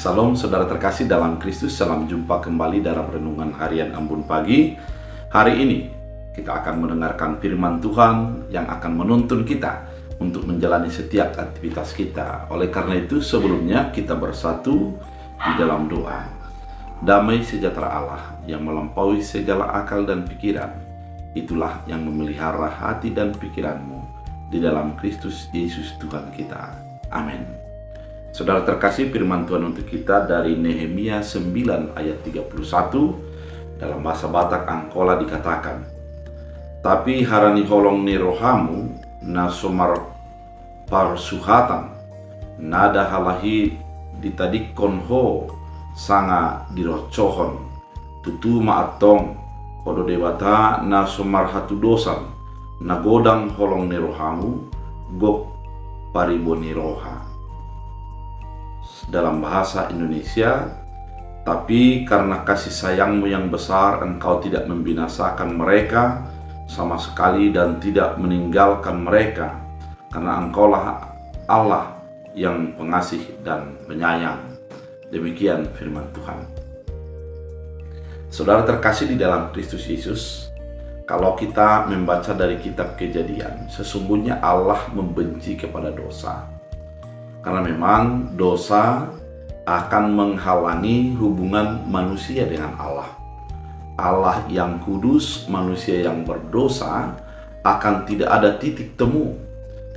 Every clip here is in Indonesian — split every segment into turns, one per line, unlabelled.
Salam saudara terkasih dalam Kristus, salam jumpa kembali dalam Renungan Harian Ambon Pagi. Hari ini kita akan mendengarkan firman Tuhan yang akan menuntun kita untuk menjalani setiap aktivitas kita. Oleh karena itu sebelumnya kita bersatu di dalam doa. Damai sejahtera Allah yang melampaui segala akal dan pikiran, itulah yang memelihara hati dan pikiranmu di dalam Kristus Yesus Tuhan kita. Amin. Saudara terkasih, firman Tuhan untuk kita dari Nehemia 9 ayat 31 dalam bahasa Batak Angkola dikatakan, "Tapi harani holong ni rohamu na somar parsuhatan nada halahi ditadikon ho sanga dirocohon tutu maatong podo dewata na somar hatu dosan na godang holong ni rohamu gok pariboni roha." Dalam bahasa Indonesia, "Tapi karena kasih sayangmu yang besar, engkau tidak membinasakan mereka sama sekali dan tidak meninggalkan mereka, karena engkaulah Allah yang pengasih dan penyayang." Demikian firman Tuhan. Saudara terkasih di dalam Kristus Yesus, kalau kita membaca dari kitab Kejadian, sesungguhnya Allah membenci kepada dosa. Karena memang dosa akan menghalangi hubungan manusia dengan Allah. Allah yang kudus, manusia yang berdosa, akan tidak ada titik temu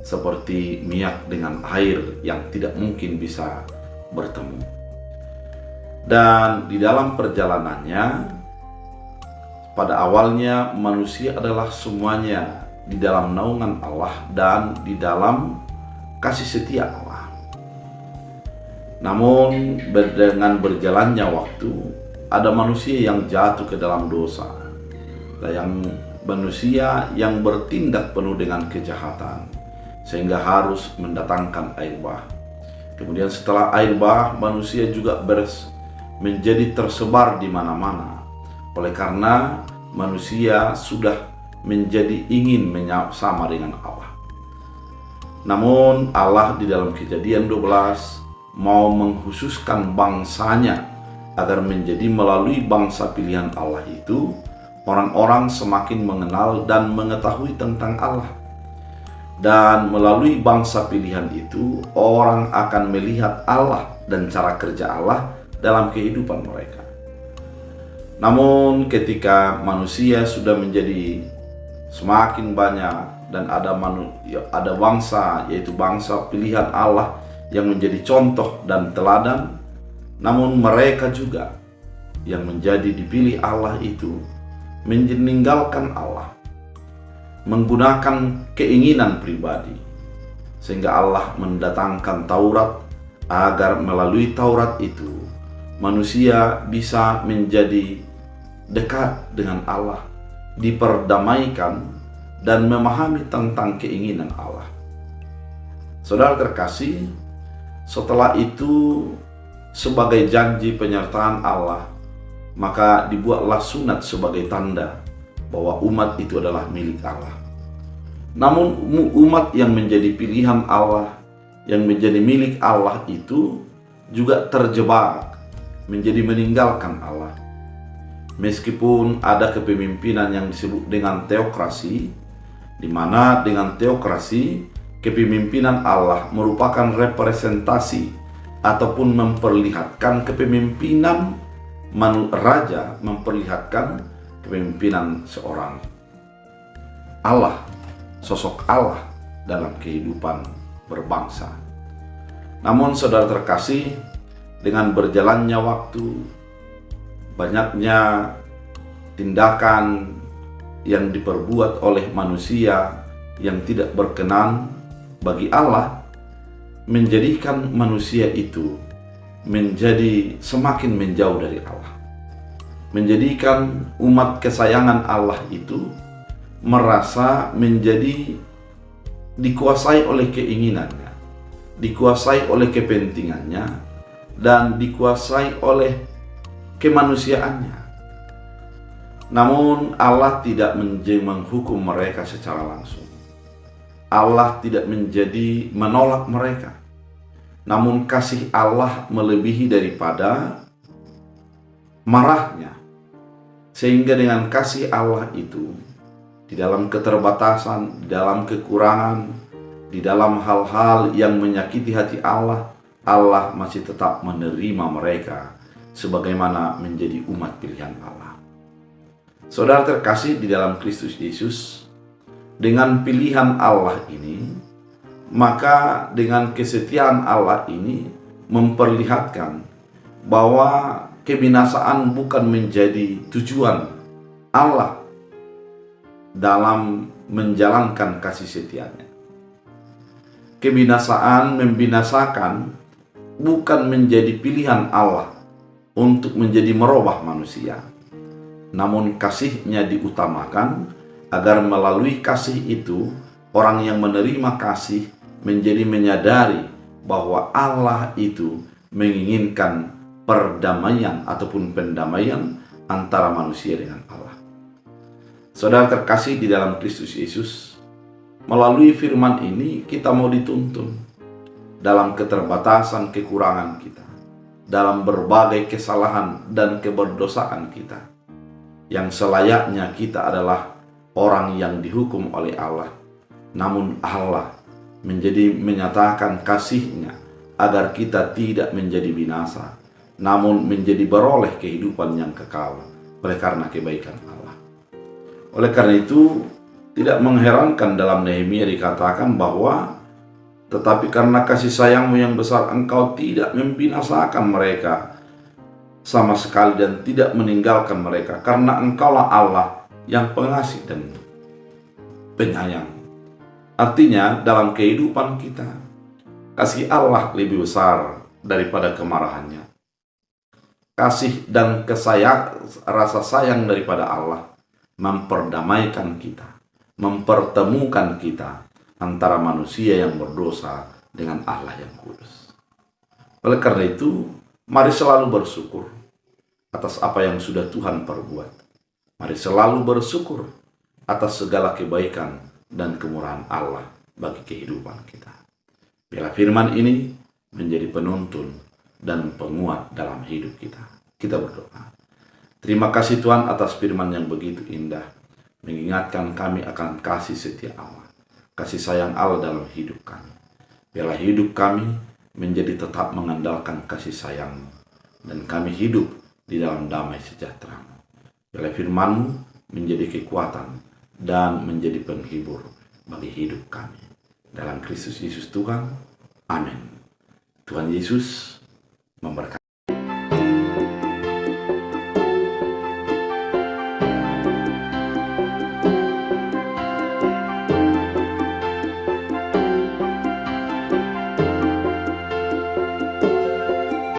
seperti minyak dengan air yang tidak mungkin bisa bertemu. Dan di dalam perjalanannya, pada awalnya manusia adalah semuanya di dalam naungan Allah dan di dalam kasih setia Allah. Namun dengan berjalannya waktu, ada manusia yang jatuh ke dalam dosa, dan manusia yang bertindak penuh dengan kejahatan, sehingga harus mendatangkan air bah. Kemudian setelah air bah, manusia juga menjadi tersebar di mana-mana. Oleh karena manusia sudah menjadi ingin sama dengan Allah. Namun Allah di dalam Kejadian 12 mau mengkhususkan bangsanya agar menjadi melalui bangsa pilihan Allah itu, orang-orang semakin mengenal dan mengetahui tentang Allah. Dan melalui bangsa pilihan itu, orang akan melihat Allah dan cara kerja Allah dalam kehidupan mereka. Namun ketika manusia sudah menjadi semakin banyak dan ada bangsa, yaitu bangsa pilihan Allah yang menjadi contoh dan teladan, namun mereka juga yang menjadi dipilih Allah itu meninggalkan Allah, menggunakan keinginan pribadi, sehingga Allah mendatangkan Taurat agar melalui Taurat itu manusia bisa menjadi dekat dengan Allah, diperdamaikan dan memahami tentang keinginan Allah. Saudara terkasih, setelah itu sebagai janji penyertaan Allah, maka dibuatlah sunat sebagai tanda bahwa umat itu adalah milik Allah. Namun umat yang menjadi pilihan Allah, yang menjadi milik Allah itu juga terjebak menjadi meninggalkan Allah. Meskipun ada kepemimpinan yang disebut dengan teokrasi, di mana dengan teokrasi kepemimpinan Allah merupakan representasi ataupun memperlihatkan kepemimpinan raja, memperlihatkan kepemimpinan seorang Allah, sosok Allah dalam kehidupan berbangsa. Namun saudara terkasih, dengan berjalannya waktu, banyaknya tindakan yang diperbuat oleh manusia yang tidak berkenan bagi Allah, menjadikan manusia itu menjadi semakin menjauh dari Allah, menjadikan umat kesayangan Allah itu merasa menjadi dikuasai oleh keinginannya, dikuasai oleh kepentingannya, dan dikuasai oleh kemanusiaannya. Namun Allah tidak menghukum mereka secara langsung. Allah tidak menjadi menolak mereka. namun kasih Allah melebihi daripada marahnya. Sehingga dengan kasih Allah itu, di dalam keterbatasan, di dalam kekurangan, di dalam hal-hal yang menyakiti hati Allah, Allah masih tetap menerima mereka sebagaimana menjadi umat pilihan Allah. Saudara terkasih di dalam Kristus Yesus, dengan pilihan Allah ini, maka dengan kesetiaan Allah ini memperlihatkan bahwa kebinasaan bukan menjadi tujuan Allah dalam menjalankan kasih setianya. Kebinasaan membinasakan bukan menjadi pilihan Allah untuk menjadi merubah manusia, namun kasih-Nya diutamakan agar melalui kasih itu orang yang menerima kasih menjadi menyadari bahwa Allah itu menginginkan perdamaian ataupun pendamaian antara manusia dengan Allah. Saudara terkasih di dalam Kristus Yesus, melalui firman ini kita mau dituntun dalam keterbatasan kekurangan kita, dalam berbagai kesalahan dan keberdosaan kita, yang selayaknya kita adalah orang yang dihukum oleh Allah, namun Allah menyatakan kasih-Nya agar kita tidak menjadi binasa, namun menjadi beroleh kehidupan yang kekal oleh karena kebaikan Allah. Oleh karena itu, tidak mengherankan dalam Nehemia dikatakan bahwa tetapi karena kasih sayang-Mu yang besar, Engkau tidak membinasakan mereka sama sekali dan tidak meninggalkan mereka, karena Engkaulah Allah yang pengasih dan penyayang. Artinya dalam kehidupan kita, kasih Allah lebih besar daripada kemarahannya. Kasih dan rasa sayang daripada Allah memperdamaikan kita, mempertemukan kita antara manusia yang berdosa dengan Allah yang kudus. Oleh karena itu, mari selalu bersyukur atas apa yang sudah Tuhan perbuat. Mari selalu bersyukur atas segala kebaikan dan kemurahan Allah bagi kehidupan kita. Biarlah firman ini menjadi penuntun dan penguat dalam hidup kita. Kita berdoa. Terima kasih Tuhan atas firman yang begitu indah, mengingatkan kami akan kasih setia Allah, kasih sayang Allah dalam hidup kami. Biarlah hidup kami menjadi tetap mengandalkan kasih sayang-Mu, dan kami hidup di dalam damai sejahtera-Mu. Biarlah firman-Mu menjadi kekuatan dan menjadi penghibur bagi hidup kami. Dalam Kristus Yesus Tuhan, amin. Tuhan Yesus memberkati.